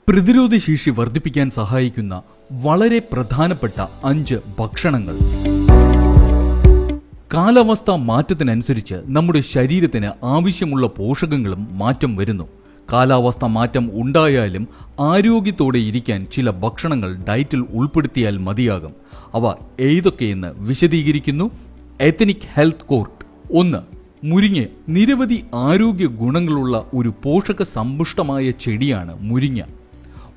പ്രതിരോധശേഷി വർദ്ധിപ്പിക്കാൻ സഹായിക്കുന്ന വളരെ പ്രധാനപ്പെട്ട 5 ഭക്ഷണങ്ങൾ. കാലാവസ്ഥാ മാറ്റത്തിനനുസരിച്ച് നമ്മുടെ ശരീരത്തിന് ആവശ്യമുള്ള പോഷകങ്ങളും മാറ്റം വരുന്നു. കാലാവസ്ഥാ മാറ്റം ഉണ്ടായാലും ആരോഗ്യത്തോടെ ഇരിക്കാൻ ചില ഭക്ഷണങ്ങൾ ഡയറ്റിൽ ഉൾപ്പെടുത്തിയാൽ മതിയാകും. അവ ഏതൊക്കെയെന്ന് വിശദീകരിക്കുന്നു എത്നിക് ഹെൽത്ത് കോർട്ട്. 1. മുരിങ്ങ. നിരവധി ആരോഗ്യ ഗുണങ്ങളുള്ള ഒരു പോഷക സമ്പുഷ്ടമായ ചെടിയാണ് മുരിങ്ങ.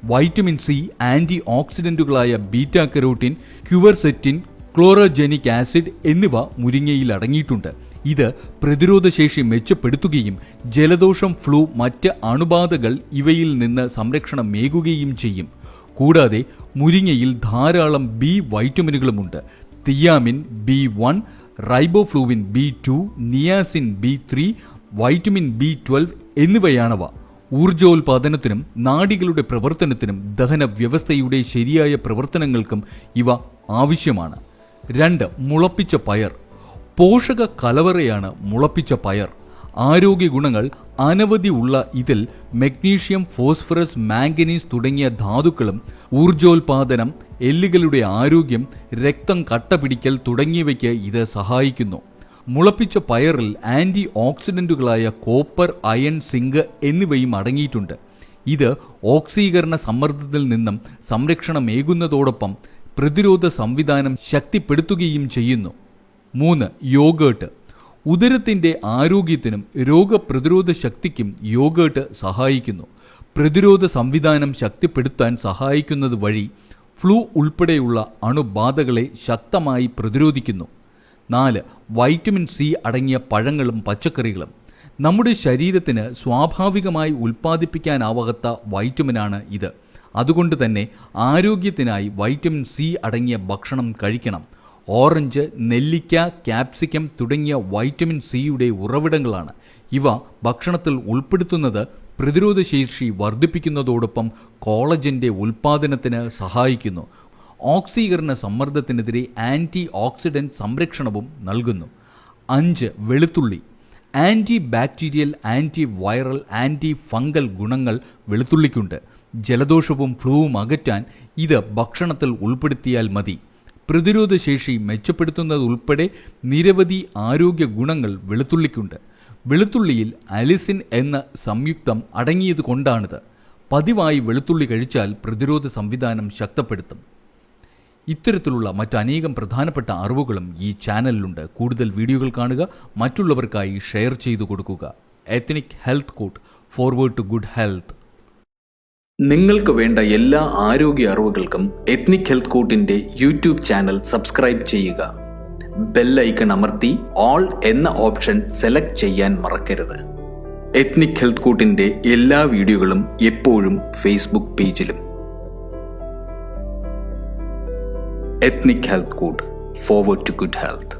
വൈറ്റമിൻ സി, ആന്റി ഓക്സിഡന്റുകളായ beta carotene, quercetin, chlorogenic acid എന്നിവ മുരിങ്ങയിൽ അടങ്ങിയിട്ടുണ്ട്. ഇത് പ്രതിരോധശേഷി മെച്ചപ്പെടുത്തുകയും ജലദോഷം, ഫ്ലൂ, മറ്റ് അണുബാധകൾ ഇവയിൽ നിന്ന് സംരക്ഷണമേകുകയും ചെയ്യും. കൂടാതെ മുരിങ്ങയിൽ ധാരാളം ബി വൈറ്റമിനുകളുമുണ്ട്. Thiamine, B1, riboflavin B2, niacin B3, vitamin B12 എന്നിവയാണവ. ഊർജോൽപാദനത്തിനും നാഡികളുടെ പ്രവർത്തനത്തിനും ദഹന വ്യവസ്ഥയുടെ ശരിയായ പ്രവർത്തനങ്ങൾക്കും ഇവ ആവശ്യമാണ്. 2. മുളപ്പിച്ച പയർ. പോഷക കലവറയാണ് മുളപ്പിച്ച പയർ. ആരോഗ്യ ഗുണങ്ങൾ അനവധി ഉള്ള ഇതിൽ മഗ്നീഷ്യം, ഫോസ്ഫറസ്, മാംഗനീസ് തുടങ്ങിയ ധാതുക്കളും ഊർജോൽപാദനം, എല്ലുകളുടെ ആരോഗ്യം, രക്തം കട്ടപിടിക്കൽ തുടങ്ങിയവയ്ക്ക് ഇത് സഹായിക്കുന്നു. മുളപ്പിച്ച പയറിൽ ആന്റി ഓക്സിഡന്റുകളായ കോപ്പർ, അയൺ, സിങ്ക് എന്നിവയും അടങ്ങിയിട്ടുണ്ട്. ഇത് ഓക്സീകരണ സമ്മർദ്ദത്തിൽ നിന്നും സംരക്ഷണമേകുന്നതോടൊപ്പം പ്രതിരോധ സംവിധാനം ശക്തിപ്പെടുത്തുകയും ചെയ്യുന്നു. 3. യോഗേട്ട്. ഉദരത്തിന്റെ ആരോഗ്യത്തിനും രോഗപ്രതിരോധ ശക്തിക്കും യോഗേട്ട് സഹായിക്കുന്നു. പ്രതിരോധ സംവിധാനം ശക്തിപ്പെടുത്താൻ സഹായിക്കുന്നത് വഴി ഫ്ലൂ ഉൾപ്പെടെയുള്ള അണുബാധകളെ ശക്തമായി പ്രതിരോധിക്കുന്നു. 4. വൈറ്റമിൻ സി അടങ്ങിയ പഴങ്ങളും പച്ചക്കറികളും. നമ്മുടെ ശരീരത്തിന് സ്വാഭാവികമായി ഉൽപ്പാദിപ്പിക്കാനാവാത്ത വൈറ്റമിനാണ് ഇത്. അതുകൊണ്ട് തന്നെ ആരോഗ്യത്തിനായി വൈറ്റമിൻ സി അടങ്ങിയ ഭക്ഷണം കഴിക്കണം. ഓറഞ്ച്, നെല്ലിക്ക, ക്യാപ്സിക്കം തുടങ്ങിയ വൈറ്റമിൻ സിയുടെ ഉറവിടങ്ങളാണ്. ഇവ ഭക്ഷണത്തിൽ ഉൾപ്പെടുത്തുന്നത് പ്രതിരോധശേഷി വർദ്ധിപ്പിക്കുന്നതോടൊപ്പം കോളജന്റെ ഉൽപ്പാദനത്തിന് സഹായിക്കുന്നു. ഓക്സീകരണ സമ്മർദ്ദത്തിനെതിരെ ആന്റി ഓക്സിഡന്റ് സംരക്ഷണവും നൽകുന്നു. 5. വെളുത്തുള്ളി. Antibacterial, antiviral, antifungal ഗുണങ്ങൾ വെളുത്തുള്ളിക്കുണ്ട്. ജലദോഷവും ഫ്ലൂവും അകറ്റാൻ ഇത് ഭക്ഷണത്തിൽ ഉൾപ്പെടുത്തിയാൽ മതി. പ്രതിരോധശേഷി മെച്ചപ്പെടുത്തുന്നതുൾപ്പെടെ നിരവധി ആരോഗ്യ ഗുണങ്ങൾ വെളുത്തുള്ളിക്കുണ്ട്. വെളുത്തുള്ളിയിൽ അലിസിൻ എന്ന സംയുക്തം അടങ്ങിയത് കൊണ്ടാണിത്. പതിവായി വെളുത്തുള്ളി കഴിച്ചാൽ പ്രതിരോധ സംവിധാനം ശക്തിപ്പെടുത്തും. ഇത്തരത്തിലുള്ള മറ്റനേകം പ്രധാനപ്പെട്ട അറിവുകളും ഈ ചാനലിലുണ്ട്. കൂടുതൽ വീഡിയോകൾ കാണുക, മറ്റുള്ളവർക്കായി ഷെയർ ചെയ്തു കൊടുക്കുക. Ethnic health court, forward to good health. നിങ്ങൾക്ക് വേണ്ട എല്ലാ ആരോഗ്യ അറിവുകൾക്കും എത്നിക് ഹെൽത്ത് കോട്ടിന്റെ യൂട്യൂബ് ചാനൽ സബ്സ്ക്രൈബ് ചെയ്യുക. ബെൽ ഐക്കൺ അമർത്തി ഓൾ എന്ന ഓപ്ഷൻ സെലക്ട് ചെയ്യാൻ മറക്കരുത്. എത്നിക് ഹെൽത്ത് കോട്ടിന്റെ എല്ലാ വീഡിയോകളും എപ്പോഴും ഫേസ്ബുക്ക് പേജിലും. Ethnic health court, forward to good health.